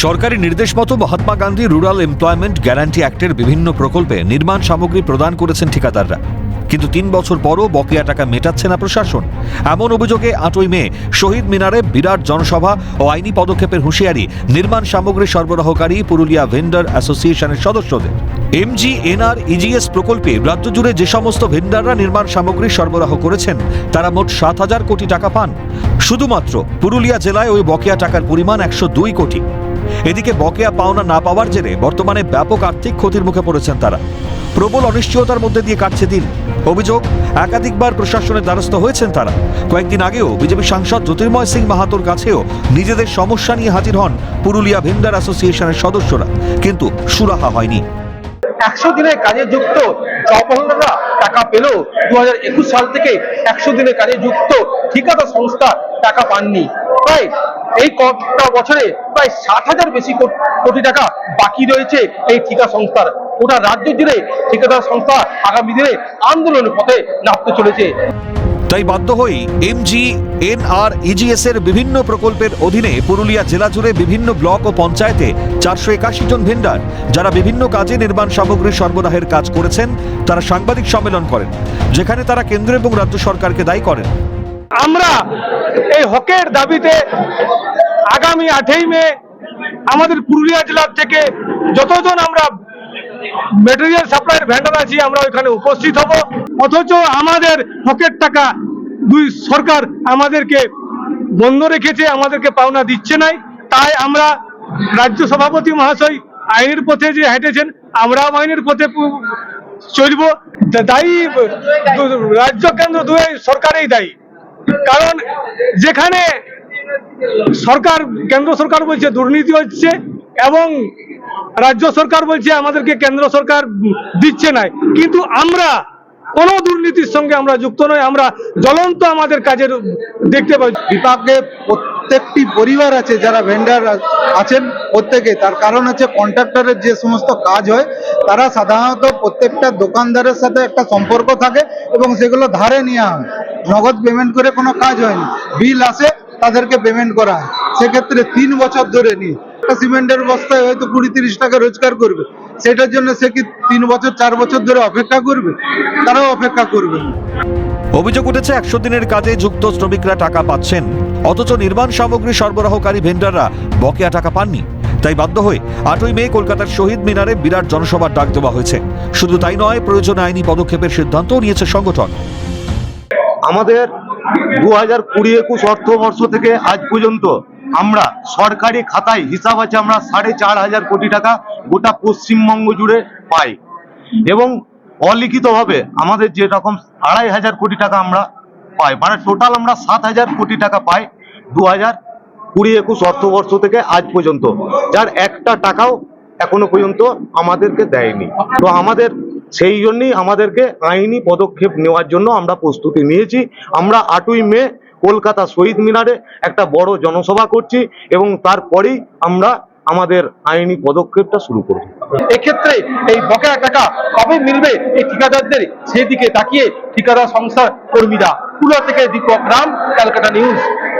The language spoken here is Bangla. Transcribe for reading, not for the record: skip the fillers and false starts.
সরকারি নির্দেশ মতো Mahatma Gandhi rural employment guarantee অ্যাক্টের বিভিন্ন প্রকল্পে নির্মাণ সামগ্রী প্রদান করেছেন ঠিকাদাররা, কিন্তু ৩ বছর পরও বকেয়া টাকা মেটাচ্ছে না প্রশাসন। এমন অভিযোগে ৮ই মে শহীদ মিনারে বিরাট জনসভা ও আইনি পদক্ষেপের হুঁশিয়ারি নির্মাণ সামগ্রী সরবরাহকারী পুরুলিয়া ভেন্ডার অ্যাসোসিয়েশনের সদস্যদের। MGNREGS প্রকল্পে রাজ্য জুড়ে যে সমস্ত ভেন্ডাররা নির্মাণ সামগ্রী সরবরাহ করেছেন তারা মোট ৭,০০০ কোটি টাকা পান। শুধুমাত্র পুরুলিয়া জেলায় ওই বকেয়া টাকার পরিমাণ ১০২ কোটি। এদিকে বকেয়া পাওনা না পাওয়ার জেরে বর্তমানে ব্যাপক আর্থিক ক্ষতির মুখে পড়েছেন তারা। প্রবল অনিশ্চয়তার মধ্যে দিয়ে কাটছে দিন। অভিযোগ, একাধিকবার প্রশাসনের দ্বারস্থ হয়েছেন তারা। কয়েকদিন আগেও বিজেপি সাংসদ জ্যোতির্ময় সিং মাহাতোর কাছেও নিজেদের সমস্যা নিয়ে হাজির হন পুরুলিয়া ভেন্ডার অ্যাসোসিয়েশনের সদস্যরা, কিন্তু সুরাহা হয়নি। ১০০ দিনের কাজে যুক্ত জব হোল্ডাররা টাকা পেল। 2021 সাল থেকে ১০০ দিনের কাজে যুক্ত ঠিকাদার সংস্থা টাকা পাননি। প্রায় এই কয়েকটা বছরে প্রায় ৭,০০০ বেশি কোটি টাকা বাকি রয়েছে এই ঠিকা সংস্থার। গোটা রাজ্য জুড়ে ঠিকাদার সংস্থা আগামী দিনে আন্দোলনের পথে নামতে চলেছে। তাই বাধ্য হয়েই MGNREGS এর বিভিন্ন প্রকল্পের অধীনে পুরুলিয়া জেলা জুড়ে বিভিন্ন ব্লক ও পঞ্চায়েতে ৪৮১ জন ভেন্ডার, যারা বিভিন্ন কাজে নির্মাণ সামগ্রী সরবরাহের কাজ করেছেন, তারা সাংবাদিক সম্মেলন করেন, যেখানে তারা কেন্দ্র এবং রাজ্য সরকারকে দায়ী করেন। আমরা এই হকের দাবিতে আগামী ৮ই মে আমাদের পুরুলিয়া জেলার থেকে যতজন আমরা মেটেরিয়াল সাপ্লাইয়ের ভেন্ডার আছি আমরা ওইখানে উপস্থিত হব। অথচ আমাদের হকের টাকা দুই সরকার আমাদেরকে বন্ধ রেখেছে, আমাদেরকে পাওনা দিচ্ছে নাই। তাই আমরা রাজ্য সভাপতি মহাশয় আইনের পথে যে হেঁটেছেন, আমরাও আইনের পথে চলব। দায়ী রাজ্য কেন্দ্র দুই সরকারেই দায়ী। কারণ যেখানে সরকার, কেন্দ্র সরকার বলছে দুর্নীতি হচ্ছে এবং রাজ্য সরকার বলছে আমাদেরকে কেন্দ্র সরকার দিচ্ছে না, কিন্তু আমরা কোনো দুর্নীতির সঙ্গে আমরা যুক্ত নই। আমরা জ্বলন্ত আমাদের কাজের দেখতে পাই। বিভাগে প্রত্যেকটি পরিবার আছে যারা ভেন্ডার আছেন প্রত্যেকে, তার কারণ হচ্ছে কন্ট্রাক্টরের যে সমস্ত কাজ হয় তারা সাধারণত প্রত্যেকটা দোকানদারের সাথে একটা সম্পর্ক থাকে এবং সেগুলো ধারে নেওয়া হয়, নগদ পেমেন্ট করে কোনো কাজ হয় না। বিল আসে তাদেরকে পেমেন্ট করা হয়। সেক্ষেত্রে ৩ বছর ধরে নিয়ে একটা সিমেন্টের বস্তায় হয়তো ২০-৩০ টাকা রোজগার করবে, সেটার জন্য সে কি ৩ বছর ৪ বছর ধরে অপেক্ষা করবে? তারাও অপেক্ষা করবে। অভিযোগ উঠেছে ১০০ দিনের কাজে যুক্ত শ্রমিকরা টাকা পাচ্ছেন, অথচ নির্মাণ সামগ্রী সরবরাহকারী ভেন্ডাররা বকেয়া টাকা পাননি। তাই বাধ্য হয়ে ৮ই মে কলকাতার শহীদ মিনারে বিরাট জনসভার ডাক দেওয়া হয়েছে। শুধু তাই নয়, প্রয়োজনে আইনি পদক্ষেপের সিদ্ধান্তও নিয়েছে সংগঠন। আমাদের 2020-21 অর্থবর্ষ থেকে আজ পর্যন্ত আমরা সরকারি খাতায় হিসাব আছে আমরা ৪,৫০০ কোটি টাকা গোটা পশ্চিমবঙ্গ জুড়ে পাই, এবং অলিখিতভাবে আমাদের যেরকম ২৫০০ কোটি টাকা আমরা পাই, মানে টোটাল আমরা ৭,০০০ কোটি টাকা পাই 2020-21 অর্থবর্ষ থেকে আজ পর্যন্ত, যার একটা টাকাও এখনো পর্যন্ত আমাদেরকে দেয়নি। তো আমাদের সেই জন্যই আমাদেরকে আইনি পদক্ষেপ নেওয়ার জন্য আমরা প্রস্তুতি নিয়েছি। আমরা ৮ই মে কলকাতা শহীদ মিনারে একটা বড় জনসভা করছি এবং তারপরেই আমরা আমাদের আইনি পদক্ষেপটা শুরু করব। এক্ষেত্রে এই বকেয়া টাকা কবে মিলবে এই ঠিকাদারদের, সেদিকে তাকিয়ে ঠিকাদার সংস্থার কর্মীরা। পুরুলিয়া থেকে দীপক রাম, ক্যালকাটা নিউজ।